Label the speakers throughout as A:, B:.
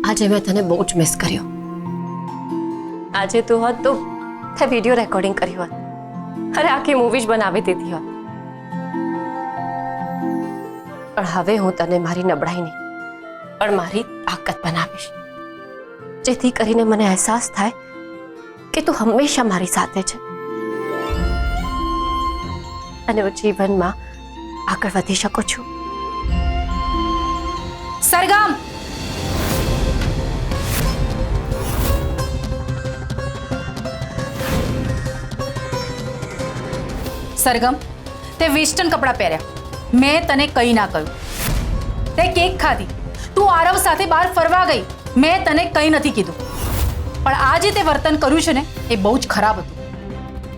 A: આજે મેં તને બહુ જ મિસ કર્યો. આજે તું હોત તો તે વિડીયો રેકોર્ડિંગ કર્યું હોત. અરે આખી મૂવી જ બનાવી દીધી હોત. પણ હવે હું તને મારી નબળાઈ નહીં પણ મારી તાકાત બનાવીશ, જેથી કરીને મને અહેસાસ થાય કે તું હંમેશા મારી સાથે છે અને હું જીવનમાં આગળ વધી શકું છું.
B: સરગમ, સરગમ, તે વેસ્ટર્ન કપડાં પહેર્યા. મેં તને કંઈ ના કહ્યું. તે કેક ખાધી, તું આરવ સાથે બહાર ફરવા ગઈ. મેં તને કંઈ નથી કીધું. પણ આજે તે વર્તન કર્યું છે ને એ બહુ જ ખરાબ હતું.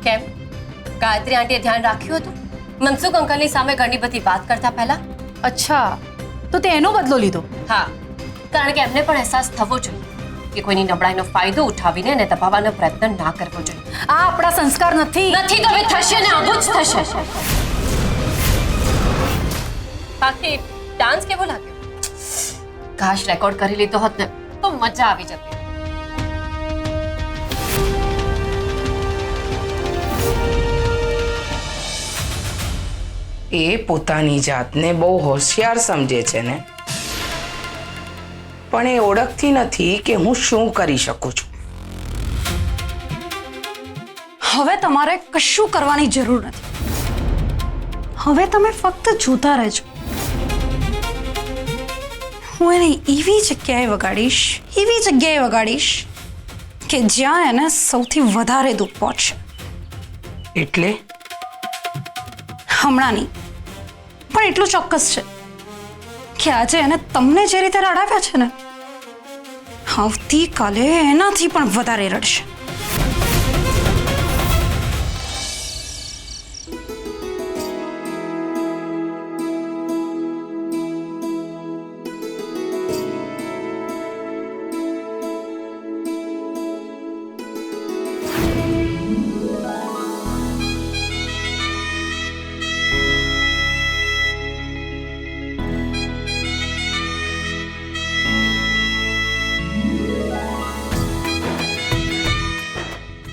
A: કેમ? ગાયત્રી આંટીએ ધ્યાન રાખ્યું હતું મનસુખ અંકલની સામે ઘણી બધી વાત કરતા પહેલા?
B: અચ્છા, તો તે એનો બદલો લીધો?
A: હા, કારણ કે એમને પણ અહેસાસ થવો જોઈએ કે કોઈની નબળાઈનો ફાયદો ઉઠાવીને એને દબાવવાનો પ્રયત્ન ના કરવો જોઈએ.
B: આ આપણા સંસ્કાર નથી.
A: નથી તો હવે થશે ને આવું જ થશે. બાકી ડાન્સ કેવો લાગ્યો? કાશ રેકોર્ડ કરી લીધો હોત ને તો મજા આવી જતી.
C: એ પોતાની જાતને બહુ હોશિયાર સમજે છે ને, પણ એ ઓળખતી નથી કે હું શું કરી શકું છું.
D: હવે તમારે કશું કરવાની જરૂર નથી. હવે તમે ફક્ત જોતા રહેજો. હું એને એવી જગ્યાએ વગાડીશ કે જ્યાં એને સૌથી વધારે દુઃખ પહોંચશે.
C: એટલે
D: હમણાં નહીં, પણ એટલું ચોક્કસ છે કે આજે એને તમને જે રીતે રડાવ્યા છે ને, આવતીકાલે એનાથી પણ વધારે રડશે.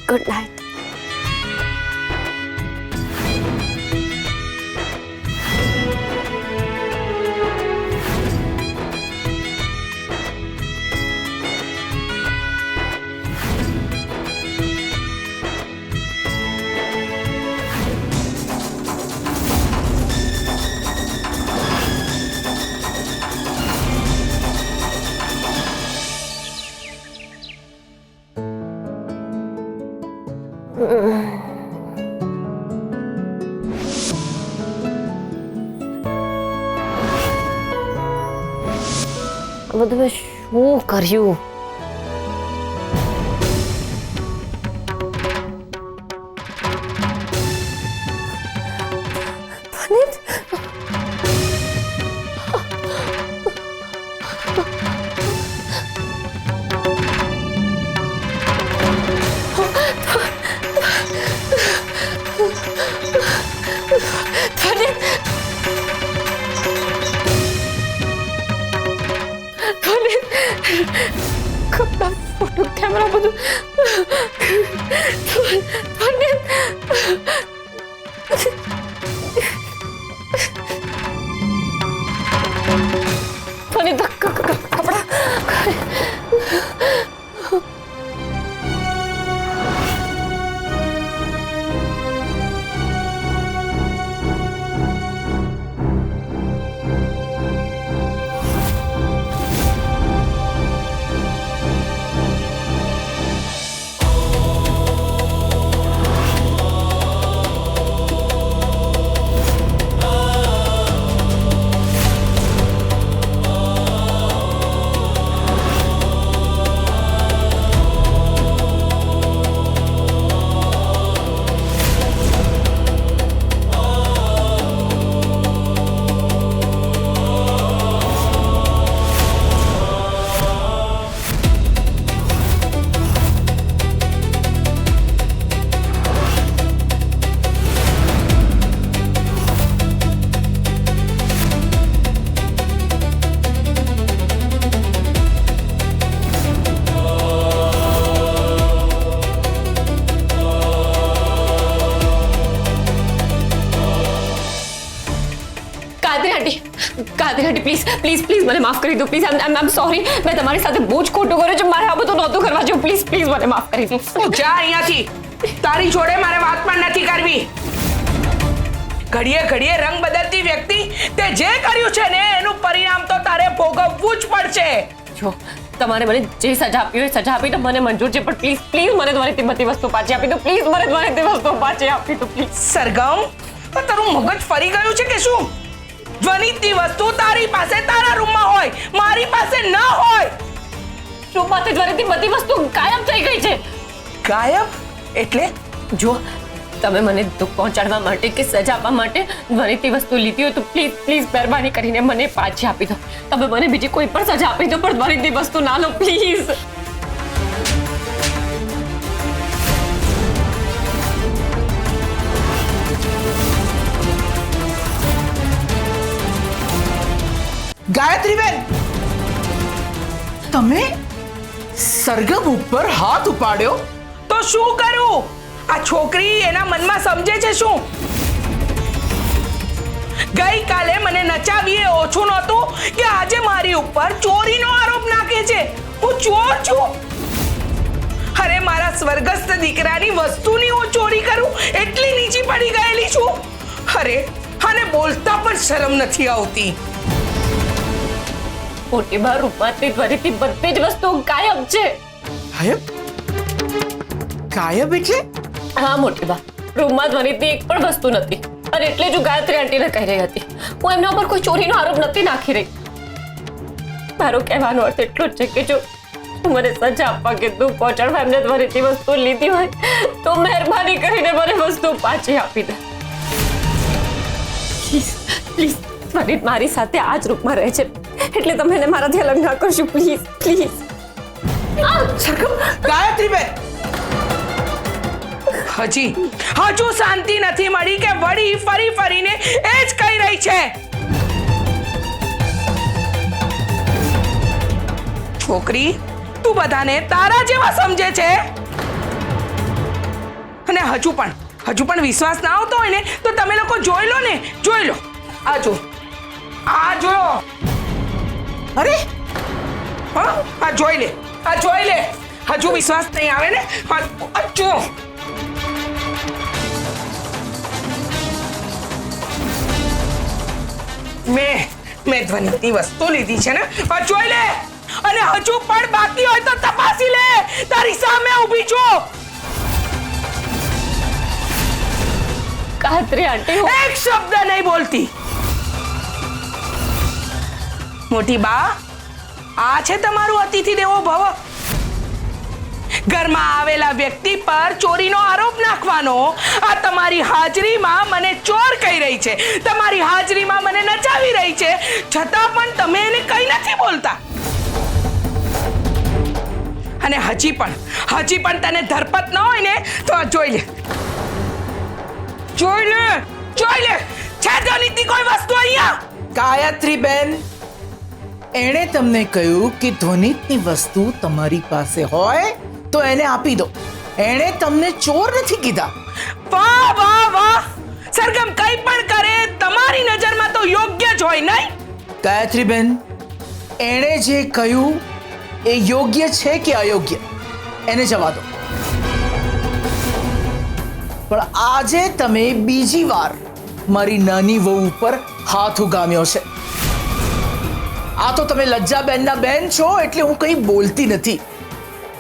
A: Good night. બધું મેં શું કર્યું? કપડા, ફોટો, કેમેરા બધું કપડા. આંટી પ્લીઝ પ્લીઝ પ્લીઝ મને માફ કરી દો પ્લીઝ આઈ સોરી મેં તમારી સાથે બહુ જ ખોટું કર્યું છે મારે આ બધું નહોતું કરવા જોઈએ પ્લીઝ પ્લીઝ મને માફ કરી દો
C: તું જા અહીંયાથી તારી જોડે મારે વાત પણ નથી કરવી ઘડીએ ઘડીએ રંગ બદલતી વ્યક્તિ તે જે કર્યું છે ને એનું પરિણામ તો તારે ભોગવવું જ પડશે
A: જો તમારે મને જે સજા આપી હોય સજા આપી તો મને મંજૂર છે પણ પ્લીઝ પ્લીઝ મને તમારી તે બધી વસ્તુ પાછી આપી દો પ્લીઝ મને તમારી તે વસ્તુ પાછી આપી દો પ્લીઝ
C: સરગમ તારું મગજ ફરી ગયું છે કે શું ધ્વનિતની વસ્તુ તારી પાસે તારા રૂમમાં હોય મારી પાસે ન હોય
A: રૂમમાંથી ધ્વનિતની બધી વસ્તુ ગાયબ થઈ ગઈ છે
C: ગાયબ એટલે
A: જો તમે મને દુઃખ પહોંચાડવા માટે કે સજા આપવા માટે ધ્વનિતની વસ્તુ લીધી હોય તો પ્લીઝ પ્લીઝ મહેરબાની કરીને મને પાછી આપી દો તમે મને બીજી કોઈ પણ સજા આપી દો પણ ધ્વનિતની વસ્તુ ના લો પ્લીઝ
E: ગાયત્રીબેન તમે સરગમ ઉપર હાથ ઉપાડ્યો
C: તો શું કરું આ છોકરી એના મનમાં સમજે છે શું ગઈકાલે મને નચાવી એ ઓછું નહોતું કે આજે મારી ઉપર ચોરીનો આરોપ નાખે છે હું ચોર છું અરે મારા સ્વર્ગસ્થ દીકરાની વસ્તુની હું ચોરી કરું એટલી નીચી પડી ગયેલી છું અરે આને બોલતા પણ શરમ નથી આવતી
A: મોટી બા રૂપમાંથી ધ્વનિતની બધી જ વસ્તુ ગાયબ છે
E: ગાયબ ગાયબ એટલે
A: હા મોટી બા રૂમમાં ધ્વનિતની એક પણ વસ્તુ નથી અને એટલે જ હું ગાયત્રી આંટીને કહી રહી હતી હું એમના ઉપર કોઈ ચોરીનો આરોપ નથી નાખી રહી મારો કહેવાનો અર્થ એટલો જ છે કે જો મને સજા આપવા કે દુઃખ પહોંચાડવા એમને ધ્વનિતની વસ્તુ લીધી હોય તો મહેરબાની કરીને મને વસ્તુ પાછી આપી દે પ્લીઝ પ્લીઝ ધ્વનિત મારી સાથે આ જ રૂપમાં રહે છે એટલે તમે એને મારાથી અલગ ના કરશો પ્લીઝ પ્લીઝ
C: ગાયત્રીબેન હજુ શાંતિ નથી મળી કે વળી ફરી ફરીને એ જ કહી રહી છે છોકરી તું બધાને તારા જેવા સમજે છે અને હજુ પણ વિશ્વાસ ના આવતો હોય ને તો તમે લોકો જોઈ લો આ જો
E: અરે
C: હા આ જોઈ લે હજુ વિશ્વાસ નહીં આવે ને આ જો મેં ધ્વનિતની વસ્તુ લીધી છે ને આ જોઈ લે અને હજુ પણ બાકી હોય તો તપાસી લે તારી સામે ઊભી છું
A: ગાયત્રી આંટી
C: એક શબ્દ નહીં બોલતી મોટી બા આ છે તમારું અતિથિ દેવો ભવ ઘરમાં આવેલા વ્યક્તિ પર ચોરીનો આરોપ નાખવાનો આ તમારી હાજરીમાં મને ચોર કહી રહી છે તમારી હાજરીમાં મને નચાવી રહી છે છતાં પણ તમે એને કંઈ નથી બોલતા અને હજી પણ તને ધરપત ન હોય ને તો આ જોઈ લે છે ધ્વનિતની કોઈ વસ્તુ અહીંયા
E: ગાયત્રીબેન એણે તમને કહ્યું કે ધ્વનિતની વસ્તુ તમારી પાસે હોય તો એને આપી દો એણે તમને ચોર નથી કીધા
C: વાહ સરગમ કંઈ પણ કરે તમારી નજરમાં તો યોગ્ય જ હોય નહીં
E: ગાયત્રીબેન એણે જે કહ્યું એ યોગ્ય છે કે અયોગ્ય એને જવા દો પણ આજે તમે બીજી વાર મારી નાની વહુ ઉપર હાથ ઉગામ્યો છે આ તો તમે લજ્જાબેનના બેન છો એટલે હું કંઈ બોલતી નથી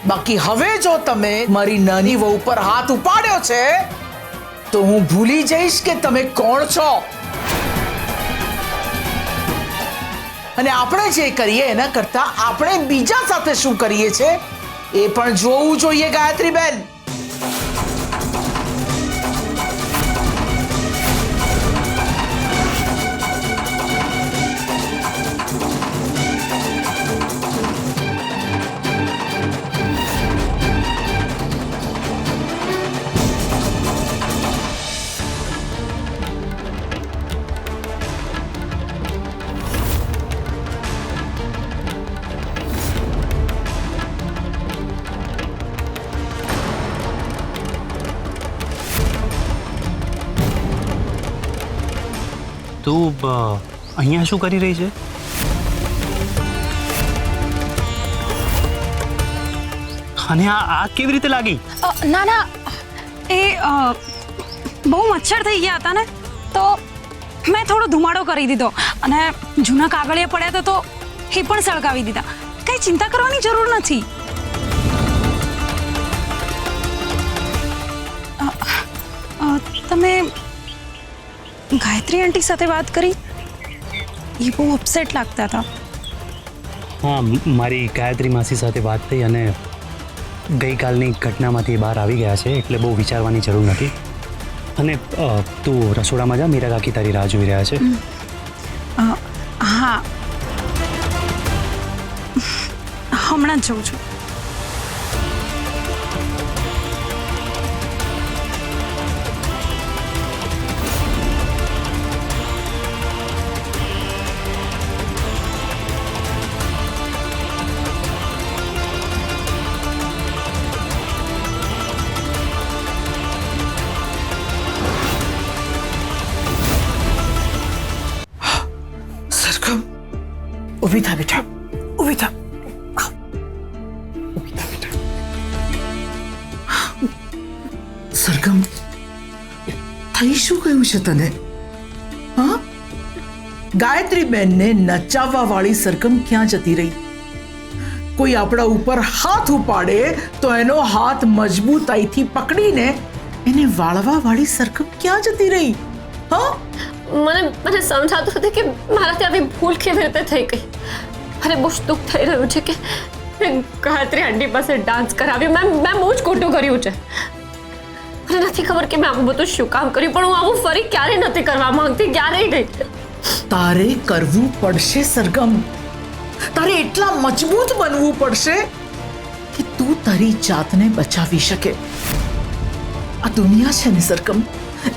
E: બાકી હવે જો તમે મારી નાની વહુ પર હાથ ઉપાડ્યો છે તો હું ભૂલી જઈશ કે તમે કોણ છો અને આપણે જે કરીએ એના કરતા આપણે બીજા સાથે શું કરીએ છે એ પણ જોવું જોઈએ ગાયત્રીબેન
F: તું અહીંયા શું કરી રહી છે? અને આ કેવી રીતે લાગી?
D: ના ના એ બહુ મચ્છર થઈ ગયા હતા ને તો મેં થોડો ધુમાડો કરી દીધો અને જૂના કાગળિયા પડ્યા હતા તો એ પણ સળગાવી દીધા. કઈ ચિંતા કરવાની જરૂર નથી. તમે ગાયત્રી આંટી સાથે વાત કરી? એ બહુ અપસેટ લાગતા હતા.
F: હા, મારી ગાયત્રી માસી સાથે વાત થઈ અને ગઈકાલની ઘટનામાંથી બહાર આવી ગયા છે, એટલે બહુ વિચારવાની જરૂર નથી. અને તું રસોડામાં જા, મીરા કાકી તારી રાહ જોઈ રહ્યા છે.
D: હા, હમણાં જ જઉં છું.
E: સરગમ, ઊભી થા બેટા, ઊભી થા. ઊભી થા બેટા. સરગમ, થઈ શું ગયું છે તને? હા, ગાયત્રી બેનને નચાવવા વાળી સરગમ ક્યાં જતી રહી? કોઈ આપણા ઉપર હાથ ઉપાડે તો એનો હાથ મજબૂતાઈથી પકડીને એને વાળવા વાળી સરગમ ક્યાં જતી રહી? હા,
A: મને સમજાતું નથી કે મારાથી આવી ભૂલ કેવી રીતે થઈ ગઈ. અને બહુ જ દુઃખ થઈ રહ્યું છે કે મેં ગાયત્રી આંટી પાસે ડાન્સ કરાવ્યો. મેં બહુ જ ખોટું કર્યું છે. મને નથી ખબર કે મેં આવું બધું શું કામ કર્યું, પણ હું આવું ફરી ક્યારેય નથી કરવા માંગતી, ક્યારેય નહીં.
E: તારે કરવું પડશે સરગમ. તારે એટલા મજબૂત બનવું પડશે કે તું તારી જાતને બચાવી શકે. આ દુનિયા છે ને સરગમ,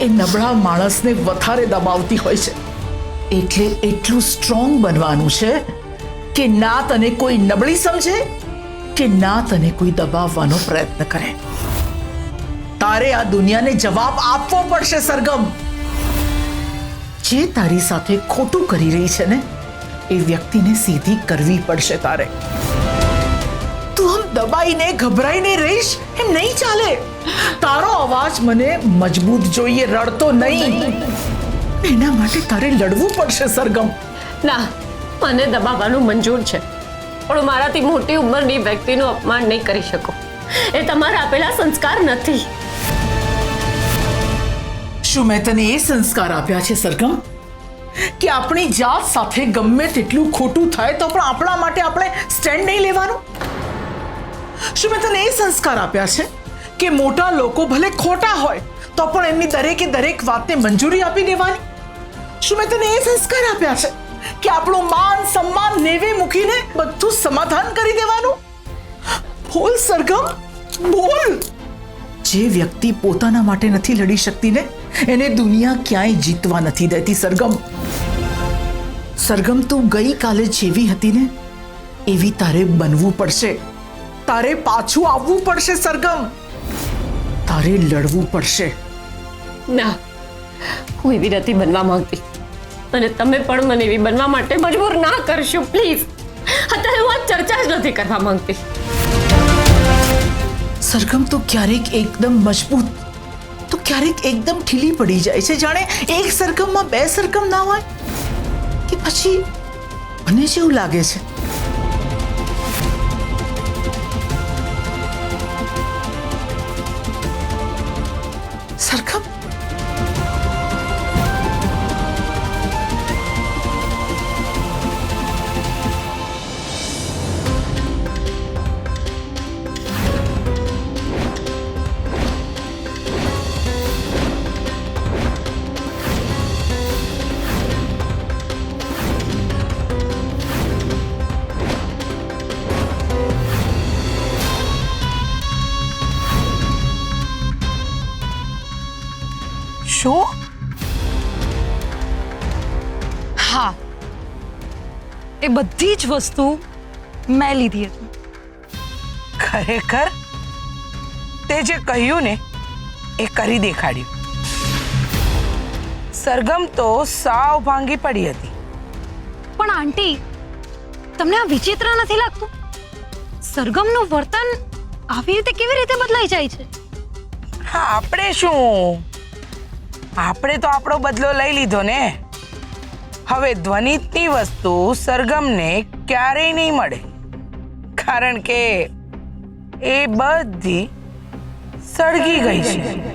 E: એ નબળા માણસને વધારે દબાવતી હોય છે. એટલે એટલું સ્ટ્રોંગ બનવાનું છે કે ના તને કોઈ નબળી સમજે કે ના તને કોઈ દબાવવાનો પ્રયત્ન કરે. તારે આ દુનિયાને જવાબ આપવો પડશે સરગમ. જે તારી સાથે ખોટું કરી રહી છે ને એ વ્યક્તિને સીધી કરવી પડશે તારે. તું આમ દબાઈને ગભરાઈને રહીશ એમ નહીં ચાલે. તારો અવાજ મને મજબૂત જોઈએ, રડતો નહીં. એના માટે તારે લડવું પડશે સરગમ.
A: ના, મને દબાવવાનું મંજૂર છે, પણ મારાથી મોટી ઉંમરની વ્યક્તિનું અપમાન નહીં કરી શકો. એ તમારા આપેલા સંસ્કાર નથી.
E: શું મેં તને એ સંસ્કાર આપ્યા છે સરગમ કે આપણી જાત સાથે ગમે તેટલું ખોટું થાય તો પણ આપણા માટે આપણે સ્ટેન્ડ નહીં લેવાનું? શું મેં તને એ સંસ્કાર આપ્યા છે કે મોટા લોકો ભલે ખોટા હોય તો પણ એમની દરેકે દરેક વાતને મંજૂરી આપી દેવાની? શું મેં તને એ સંસ્કાર આપ્યા છે કે આપણું માન સન્માન નેવે મૂકીને બધું સમાધાન કરી દેવાનું? બોલ સરગમ, બોલ. જે વ્યક્તિ પોતાના માટે નથી લડી શકતી ને એને દુનિયા ક્યાંય જીતવા નથી દેતી સરગમ. સરગમ, તું ગઈકાલે જેવી હતી ને એવી તારે બનવું પડશે. તારે પાછું આવવું પડશે સરગમ. તારે લડવું પડશે.
A: ના, હું એવી નથી બનવા માંગતી, અને તમે પણ મને એવી બનવા માટે મજબૂર ના કરશો પ્લીઝ. અત્યારે હું આ ચર્ચા જ નથી કરવા માંગતી.
E: સરગમ, તો ક્યારેક એકદમ મજબૂત તો ક્યારેક એકદમ ઢીલી પડી જાય છે, જાણે એક સરગમમાં બે સરગમ ના હોય. કે પછી મને જેવું લાગે છે સરગમ.
C: શું?
D: હા, એ બધી જ વસ્તુ મેં લીધી હતી.
C: ખરેખર તે જે કહ્યું ને એ કરી દેખાડ્યું. સરગમ તો સાવ ભાંગી પડી હતી.
D: પણ આંટી, તમને આ વિચિત્ર નથી લાગતું? સરગમનું વર્તન આવી રીતે કેવી રીતે બદલાઈ જાય છે?
C: હા, આપણે શું, આપણે તો આપણો બદલો લઈ લીધો ને. હવે ધ્વનિતની વસ્તુ સરગમને ક્યારેય નહીં મળે, કારણ કે એ બધી સળગી ગઈ છે.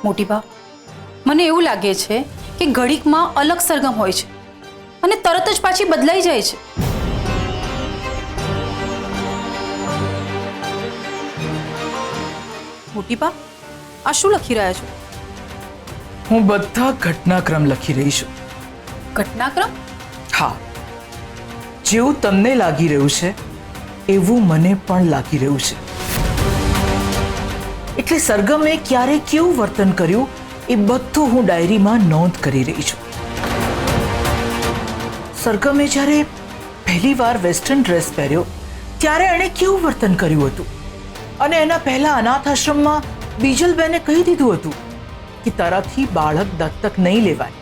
B: મોટી બા, મને એવું લાગે છે કે ઘડીકમાં અલગ સરગમ હોય છે અને તરત જ પાછી બદલાઈ જાય છે. મોટી બા, આ શું લખી રહ્યા છો?
E: હું બધા ઘટનાક્રમ લખી રહી છું.
B: ઘટનાક્રમ?
E: હા, જેવું તમને લાગી રહ્યું છે એવું મને પણ લાગી રહ્યું છે. એટલે સરગમે ક્યારે કેવું વર્તન કર્યું એ બધું હું ડાયરીમાં નોંધ કરી રહી છું. સરગમે જ્યારે પહેલી વાર વેસ્ટર્ન ડ્રેસ પહેર્યો ત્યારે એણે કેવું વર્તન કર્યું હતું, અને એના પહેલા અનાથ આશ્રમમાં બીજલબેને કહી દીધું હતું કે તારાથી બાળક દત્તક નહીં લેવાય.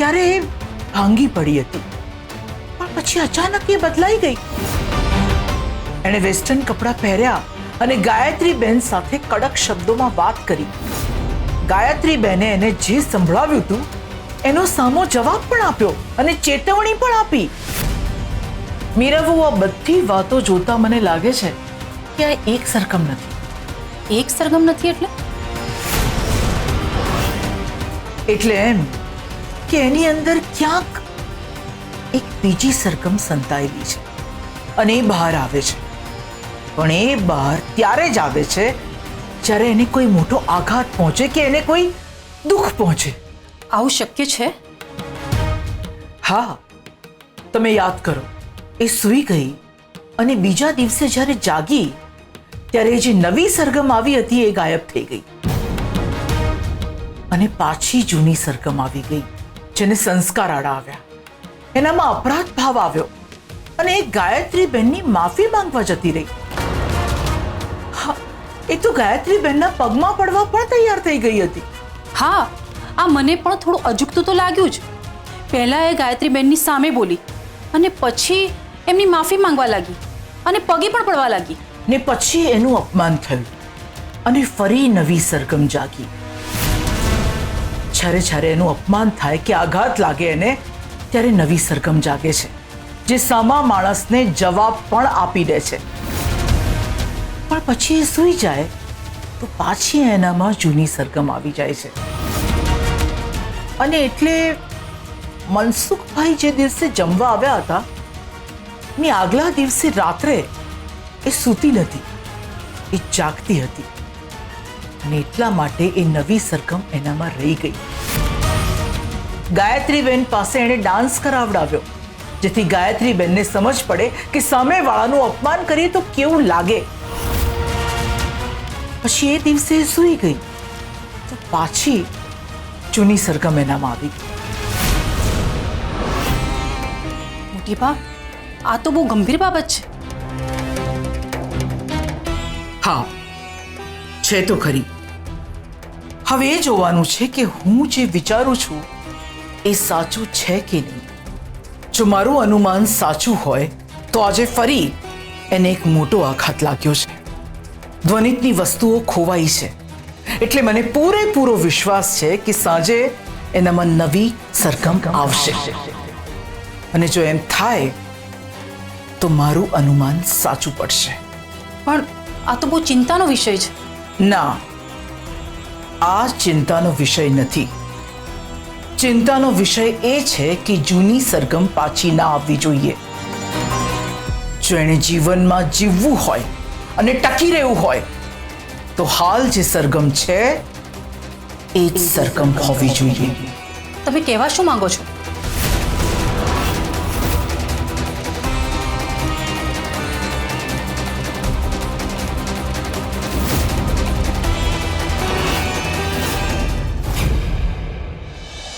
E: ત્યારે એ ભાંગી પડી હતી, પણ પછી અચાનક એ બદલાઈ ગઈ. એણે વેસ્ટર્ન કપડાં પહેર્યા અને ગાયત્રીબેન સાથે કડક શબ્દોમાં વાત કરી. ગાયત્રીબેને એને જે સંભળાવ્યું હતું એનો સામો જવાબ પણ આપ્યો અને ચેતવણી પણ આપી. મીરાબુ, આ બધી વાતો જોતા મને લાગે છે કે આ એક સરગમ નથી.
B: એક સરગમ નથી એટલે?
E: એટલે એમ કે એની અંદર ક્યાંક એક બીજી સરગમ સંતાયેલી છે અને એ બહાર આવે છે. પણ એ બહાર ત્યારે જ આવે છે જ્યારે એને કોઈ મોટો આઘાત પહોંચે કે એને કોઈ દુઃખ પહોંચે.
B: આવું શક્ય છે?
E: હા, તમે યાદ કરો, એ સૂઈ ગઈ અને બીજા દિવસે જ્યારે જાગી ત્યારે જે નવી સરગમ આવી હતી એ ગાયબ થઈ ગઈ અને પાછી જૂની સરગમ આવી ગઈ, જેને સંસ્કાર આડા આવ્યા. એનામાં અપરાધ ભાવ આવ્યો અને એ ગાયત્રીબેનની માફી માંગવા જતી રહી. હા, એ તો ગાયત્રીબેનના પગમાં પડવા પણ તૈયાર થઈ ગઈ હતી.
B: હા, આ મને પણ થોડું અજુગતું તો લાગ્યું જ. પહેલા એ ગાયત્રીબેનની સામે બોલી અને પછી એમની માફી માંગવા લાગી અને પગે પણ પડવા લાગી.
E: ને પછી એનું અપમાન થયું અને ફરી નવી સરગમ જાગી. જ્યારે જ્યારે એનું અપમાન થાય કે આઘાત લાગે એને, ત્યારે નવી સરગમ જાગે છે, જે સામા માણસને જવાબ પણ આપી દે છે. પણ પછી એ સૂઈ જાય તો પાછી એનામાં જૂની સરગમ આવી જાય છે. અને એટલે મનસુખભાઈ જે દિવસે જમવા આવ્યા હતા ને આગલા દિવસે રાત્રે એ સૂતી નથી, એ જાગતી હતી અને એટલા માટે એ નવી સરગમ એનામાં રહી ગઈ. ગાયત્રીબેન પાસે એણે ડાન્સ કરાવડાવ્યો, જેથી ગાયત્રીબેનને સમજ પડે કે સામેવાળાનું અપમાન કરીએ તો કેવું લાગે. પછી એ દિવસે એ સૂઈ ગઈ તો પાછી જૂની સરગમ એનામાં આવી ગઈ.
B: મોટી બા, આ તો બહુ ગંભીર બાબત છે.
E: હા, છે તો ખરી. હવે એ જોવાનું છે કે હું જે વિચારું છું એ સાચું છે કે નહીં. જો મારું અનુમાન સાચું હોય તો આજે ફરી એને એક મોટો આઘાત લાગ્યો છે. ધ્વનિતની વસ્તુઓ ખોવાઈ છે, એટલે મને પૂરેપૂરો વિશ્વાસ છે કે સાંજે એનામાં નવી સરગમ આવશે. અને જો એમ થાય તો મારું અનુમાન સાચું પડશે.
B: પણ આ તો બહુ ચિંતાનો વિષય છે.
E: ના, આ ચિંતાનો વિષય નથી. ચિંતાનો વિષય એ છે કે જૂની સરગમ પાછી ના આવવી જોઈએ. જો એણે જીવનમાં જીવવું હોય અને ટકી રહેવું હોય તો હાલ જે સરગમ છે એ જ સરગમ હોવી જોઈએ.
B: તમે કહેવા શું માંગો છો?